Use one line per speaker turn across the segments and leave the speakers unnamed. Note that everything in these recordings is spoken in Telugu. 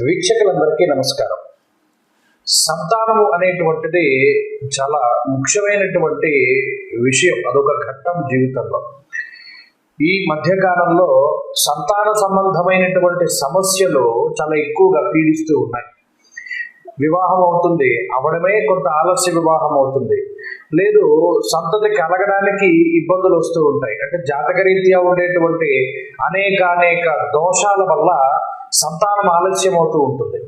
వీక్షకులందరికీ నమస్కారం. సంతానము అనేటువంటిది చాలా ముఖ్యమైనటువంటి విషయం. అదొక ఘట్టం జీవితంలో. ఈ మధ్యకాలంలో సంతాన సంబంధమైనటువంటి సమస్యలు చాలా ఎక్కువగా పీడిస్తూ ఉన్నాయి. వివాహం అవుతుంది, అవడమే కొంత ఆలస్య వివాహం అవుతుంది, లేదు సంతతి కలగడానికి ఇబ్బందులు వస్తూ ఉంటాయి. అంటే జాతకరీత్యా ఉండేటువంటి అనేక దోషాల వల్ల సంతానం ఆలస్యం అవుతూ ఉంటుంది.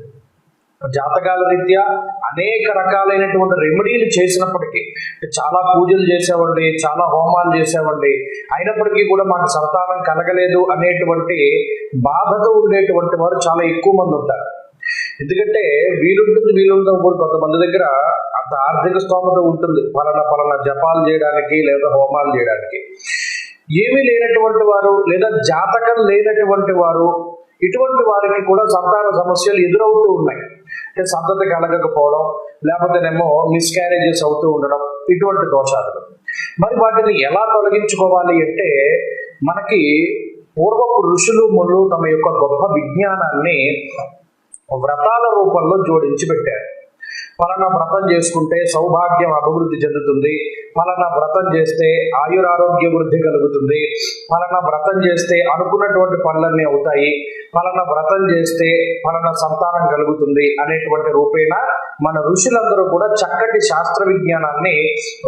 జాతకాల రీత్యా అనేక రకాలైనటువంటి రెమెడీలు చేసినప్పటికీ, చాలా పూజలు చేసేవండి, చాలా హోమాలు చేసేవండి, అయినప్పటికీ కూడా మాకు సంతానం కలగలేదు అనేటువంటి బాధతో ఉండేటువంటి వారు చాలా ఎక్కువ మంది ఉంటారు. ఎందుకంటే వీలుంటుంది కొంతమంది దగ్గర అంత ఆర్థిక స్తోమత ఉంటుంది, పలానా జపాలు చేయడానికి లేదా హోమాలు చేయడానికి. ఏమీ లేనటువంటి వారు లేదా జాతకం లేనటువంటి వారు, ఇటువంటి వారికి కూడా సంతాన సమస్యలు ఎదురవుతూ ఉన్నాయి. అంటే సంతతి కలగకపోవడం, లేకపోతేనేమో మిస్క్యారేజెస్ అవుతూ ఉండడం, ఇటువంటి దోషాలు. మరి వాటిని ఎలా తొలగించుకోవాలి అంటే, మనకి పూర్వపు ఋషులు మునులు తమ యొక్క గొప్ప విజ్ఞానాన్ని వ్రతాల రూపంలో జోడించి పెట్టారు. ఫలానా వ్రతం చేసుకుంటే సౌభాగ్యం అభివృద్ధి చెందుతుంది, ఫలానా వ్రతం చేస్తే ఆయురారోగ్య వృద్ధి కలుగుతుంది, ఫలానా వ్రతం చేస్తే అనుకున్నటువంటి పనులన్నీ అవుతాయి, ఫలానా వ్రతం చేస్తే ఫలానా సంతానం కలుగుతుంది అనేటువంటి రూపేణ మన ఋషులందరూ కూడా చక్కటి శాస్త్ర విజ్ఞానాన్ని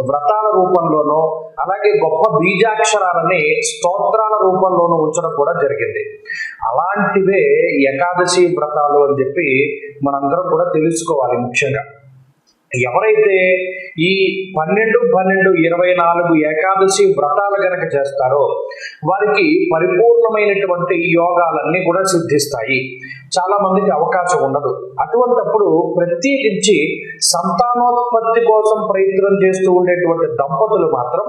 వ్రతాల రూపంలోనూ, అలాగే గొప్ప బీజాక్షరాలని స్తోత్రాల రూపంలోనూ ఉంచడం కూడా జరిగింది. అలాంటివే ఏకాదశి వ్రతాలు అని చెప్పి మనందరం కూడా తెలుసుకోవాలి. ముఖ్యంగా ఎవరైతే ఈ 12-12-24 ఏకాదశి వ్రతాలు గనక చేస్తారో వారికి పరిపూర్ణమైనటువంటి యోగాలన్నీ కూడా సిద్ధిస్తాయి. చాలా మందికి అవకాశం ఉండదు. అటువంటప్పుడు ప్రత్యేకించి సంతానోత్పత్తి కోసం ప్రయత్నం చేస్తూ ఉండేటువంటి దంపతులు మాత్రం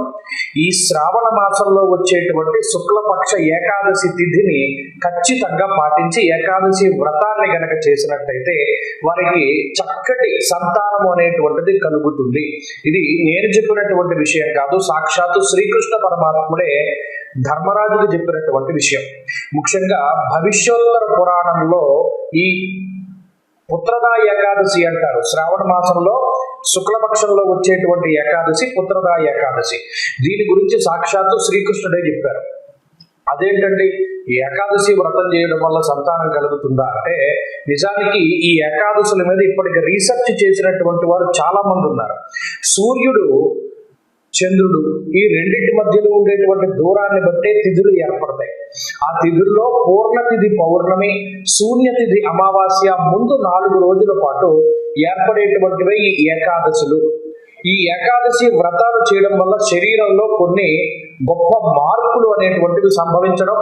ఈ శ్రావణ మాసంలో వచ్చేటువంటి శుక్లపక్ష ఏకాదశి తిథిని ఖచ్చితంగా పాటించి ఏకాదశి వ్రతాన్ని గనక చేసినట్టయితే వారికి చక్కటి సంతానం అనేటువంటిది కలుగుతుంది. ఇది నేను చెప్పినటువంటి విషయం కాదు, సాక్షాత్తు శ్రీకృష్ణ పరమాత్ముడే ధర్మరాజుకు చెప్పినటువంటి విషయం. ముఖ్యంగా భవిష్యోత్తర పురాణంలో ఈ పుత్రదా ఏకాదశి అంటారు. శ్రావణ మాసంలో శుక్లపక్షంలో వచ్చేటువంటి ఏకాదశి పుత్రదా ఏకాదశి. దీని గురించి సాక్షాత్తు శ్రీకృష్ణుడే చెప్పారు. అదేంటండి, ఏకాదశి వ్రతం చేయడం వల్ల సంతానం కలుగుతుందా అంటే, నిజానికి ఈ ఏకాదశుల మీద ఇప్పటికి రీసెర్చ్ చేసినటువంటి వారు చాలా మంది ఉన్నారు. సూర్యుడు, చంద్రుడు ఈ రెండింటి మధ్యలో ఉండేటువంటి దూరాన్ని బట్టే తిథులు ఏర్పడతాయి. ఆ తిథుల్లో పూర్ణతిథి పౌర్ణమి, శూన్యతిథి అమావాస్య ముందు 4 రోజుల పాటు ఏర్పడేటువంటివే ఈ ఏకాదశులు. ఈ ఏకాదశి వ్రతాలు చేయడం వల్ల శరీరంలో కొన్ని గొప్ప మార్పులు అనేటువంటివి సంభవించడం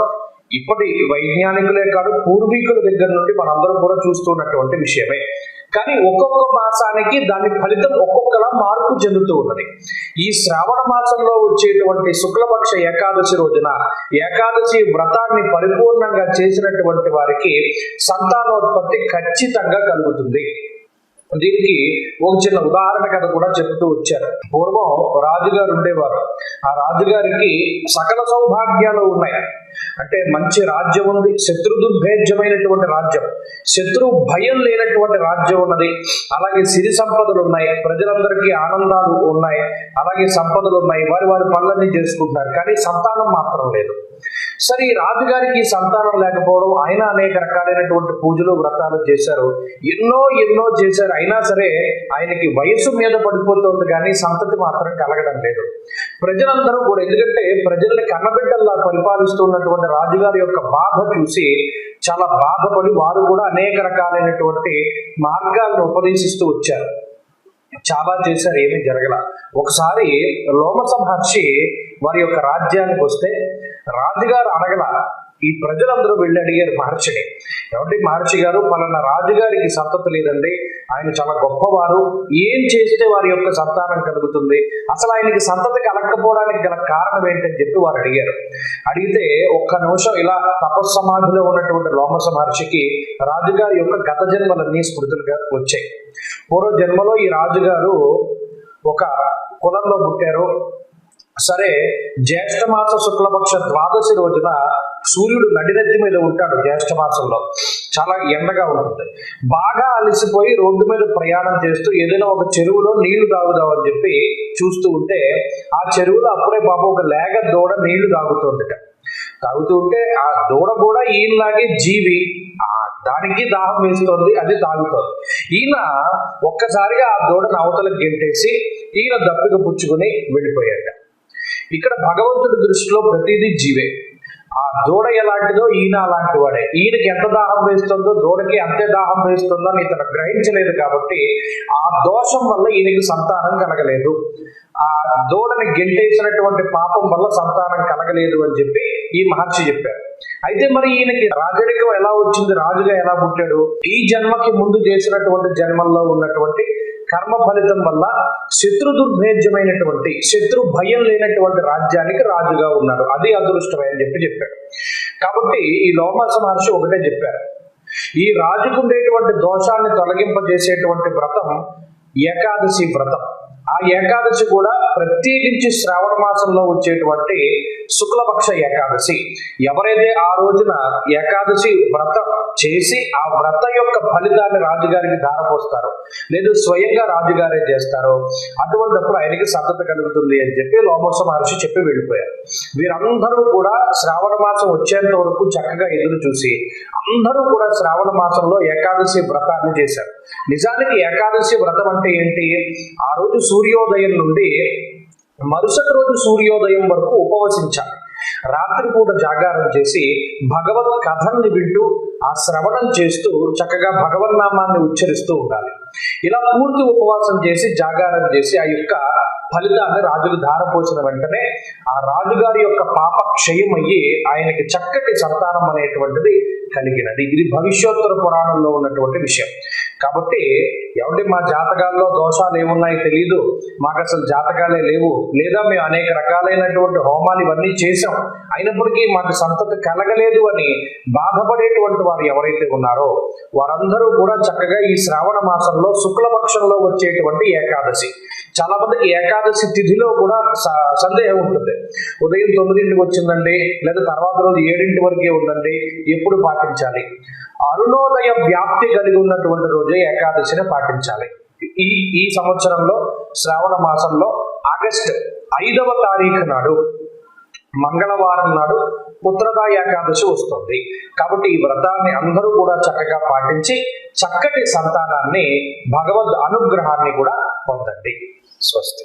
ఇప్పటి వైజ్ఞానికులే కాదు, పూర్వీకుల దగ్గర నుండి మనందరం కూడా చూస్తున్నటువంటి విషయమే. కానీ ఒక్కొక్క మాసానికి దాని ఫలితం ఒక్కొక్కలా మార్పు చెందుతూ ఉన్నది. ఈ శ్రావణ మాసంలో వచ్చేటువంటి శుక్లపక్ష ఏకాదశి రోజున ఏకాదశి వ్రతాన్ని పరిపూర్ణంగా చేసినటువంటి వారికి సంతానోత్పత్తి ఖచ్చితంగా కలుగుతుంది. దీనికి ఒక చిన్న ఉదాహరణ కథ కూడా చెప్తూ వచ్చారు. పూర్వం రాజుగారు ఉండేవారు. ఆ రాజుగారికి సకల సౌభాగ్యాలు ఉన్నాయి. అంటే మంచి రాజ్యం ఉంది, శత్రు దుర్భేద్యమైనటువంటి రాజ్యం, శత్రు భయం లేనటువంటి రాజ్యం ఉన్నది, అలాగే సిరి సంపదలు ఉన్నాయి, ప్రజలందరికీ ఆనందాలు ఉన్నాయి, అలాగే సంపదలు ఉన్నాయి, వారి పనులన్నీ చేసుకుంటున్నారు. కానీ సంతానం మాత్రం లేదు. సరే, ఈ రాజుగారికి సంతానం లేకపోవడం, ఆయన అనేక రకాలైనటువంటి పూజలు వ్రతాలు చేశారు, ఎన్నో చేశారు. అయినా సరే ఆయనకి వయసు మీద పడిపోతుంది, కానీ సంతతి మాత్రం కలగడం లేదు. ప్రజలందరూ కూడా, ఎందుకంటే ప్రజల్ని కన్నబిడ్డల్లా పరిపాలిస్తున్నటువంటి రాజుగారి యొక్క బాధ చూసి చాలా బాధపడి వారు కూడా అనేక రకాలైనటువంటి మార్గాలను ఉపదేశిస్తూ వచ్చారు. చాలా చేశారు, ఏమీ జరగల. ఒకసారి లోమస మహర్షి వారి యొక్క రాజ్యానికి వస్తే రాజుగారు అడగల, ఈ ప్రజలందరూ వెళ్ళి అడిగారు మహర్షిని, ఏమంటే మహర్షి గారు, పలానా రాజుగారికి సంతతి లేదండి, ఆయన చాలా గొప్పవారు, ఏం చేస్తే వారి యొక్క సంతానం కలుగుతుంది, అసలు ఆయనకి సంతతి కలగకపోవడానికి గల కారణం ఏంటని చెప్పి వారు అడిగారు. అడిగితే ఒక్క నిమిషం ఇలా తపస్సమాధిలో ఉన్నటువంటి లోమస మహర్షికి రాజుగారి యొక్క గత జన్మలన్నీ స్మృతులుగా వచ్చాయి. పూర్వ జన్మలో ఈ రాజుగారు ఒక కులంలో పుట్టారు. సరే, జ్యేష్ఠమాస శుక్లపక్ష ద్వాదశి రోజున సూర్యుడు నడినెత్తి మీద ఉంటాడు జ్యేష్ఠ మాసంలో, చాలా ఎండగా ఉంటుంది. బాగా అలసిపోయి రోడ్డు మీద ప్రయాణం చేస్తూ ఏదైనా ఒక చెరువులో నీళ్లు తాగుదామని చెప్పి చూస్తూ ఉంటే ఆ చెరువులో అప్పుడే బాబు ఒక లేగ దూడ నీళ్లు తాగుతుందిట. తాగుతూ ఉంటే ఆ దూడ కూడా ఈయనలాగే జీవి, దానికి దాహం వేస్తోంది, అది తాగుతోంది. ఈయన ఒక్కసారిగా ఆ దూడను అవతలకు గెంటేసి ఈయన దప్పిక పుచ్చుకుని వెళ్ళిపోయాట. ఇక్కడ భగవంతుడి దృష్టిలో ప్రతిదీ జీవే. ఆ దూడ ఎలాంటిదో ఈయన అలాంటి వాడే. ఈయనకి ఎంత దాహం వేస్తుందో దూడకి అంతే దాహం వేస్తుందో అని ఇతను గ్రహించలేదు కాబట్టి ఆ దోషం వల్ల ఈయనకి సంతానం కలగలేదు. ఆ దూడని గెంటేసినటువంటి పాపం వల్ల సంతానం కలగలేదు అని చెప్పి ఈ మహర్షి చెప్పారు. అయితే మరి ఈయనకి రాజరికం ఎలా వచ్చింది, రాజుగా ఎలా పుట్టాడు? ఈ జన్మకి ముందు చేసినటువంటి జన్మల్లో ఉన్నటువంటి కర్మ ఫలితం వల్ల శత్రు దుర్భేద్యమైనటువంటి, శత్రు భయం లేనటువంటి రాజ్యానికి రాజుగా ఉన్నాడు. అది అదృష్టమే అని చెప్పాడు. కాబట్టి ఈ లోమస మహర్షి ఒకటే చెప్పారు, ఈ రాజుకు ఉండేటువంటి దోషాన్ని తొలగింపజేసేటువంటి వ్రతం ఏకాదశి వ్రతం. ఆ ఏకాదశి కూడా ప్రత్యేకించి శ్రావణ మాసంలో వచ్చేటువంటి శుక్లపక్ష ఏకాదశి. ఎవరైతే ఆ రోజున ఏకాదశి వ్రతం చేసి ఆ వ్రత యొక్క ఫలితాన్ని రాజుగారికి ధారపోస్తారో, లేదు స్వయంగా రాజుగారే చేస్తారో, అటువంటిప్పుడు ఆయనకి సత్తత కలుగుతుంది అని చెప్పి లోమస మహర్షి చెప్పి వెళ్ళిపోయారు. వీరందరూ కూడా శ్రావణ మాసం వచ్చేంత వరకు చక్కగా ఎదురు చూసి అందరూ కూడా శ్రావణ మాసంలో ఏకాదశి వ్రతాన్ని చేశారు. నిజానికి ఏకాదశి వ్రతం అంటే ఏంటి? ఆ రోజు సూర్యోదయం నుండి మరుసటి రోజు సూర్యోదయం వరకు ఉపవసించాలి. రాత్రిపూట జాగారం చేసి భగవత్ కథల్ని వింటూ ఆ శ్రవణం చేస్తూ చక్కగా భగవన్నామాన్ని ఉచ్చరిస్తూ ఉండాలి. ఇలా పూర్తి ఉపవాసం చేసి జాగారం చేసి ఆ యొక్క ఫలితాన్ని రాజుకు ధారపోసిన వెంటనే ఆ రాజుగారి యొక్క పాప క్షయమయ్యి ఆయనకి చక్కటి సంతానం అనేటువంటిది కలిగినది. ఇది భవిష్యోత్తర పురాణంలో ఉన్నటువంటి విషయం. కాబట్టి ఎవరి మా జాతకాల్లో దోషాలు ఏమున్నాయో తెలియదు, మాకు అసలు జాతకాలే లేవు, లేదా మేము అనేక రకాలైనటువంటి హోమాలు ఇవన్నీ చేసాం, అయినప్పటికీ మాకు సంతతి కలగలేదు అని బాధపడేటువంటి వారు ఎవరైతే ఉన్నారో వారందరూ కూడా చక్కగా ఈ శ్రావణ మాసంలో శుక్లపక్షంలో వచ్చేటువంటి ఏకాదశి. చాలా మందికి ఏకాదశి తిథిలో కూడా సందేహం ఉంటుంది. ఉదయం 9ంటికి వచ్చిందండి, లేదా తర్వాత రోజు 7 వరకే ఉందండి, ఎప్పుడు పాటించాలి? అరుణోదయ వ్యాప్తి కలిగి ఉన్నటువంటి రోజే ఏకాదశిని పాటించాలి. ఈ సంవత్సరంలో శ్రావణ మాసంలో ఆగస్టు 5వ తారీఖు నాడు మంగళవారం నాడు పుత్రదా ఏకాదశి వస్తుంది. కాబట్టి ఈ వ్రతాన్ని అందరూ కూడా చక్కగా పాటించి చక్కటి సంతానాన్ని, భగవద్ అనుగ్రహాన్ని కూడా పొందండి. స్వస్తి.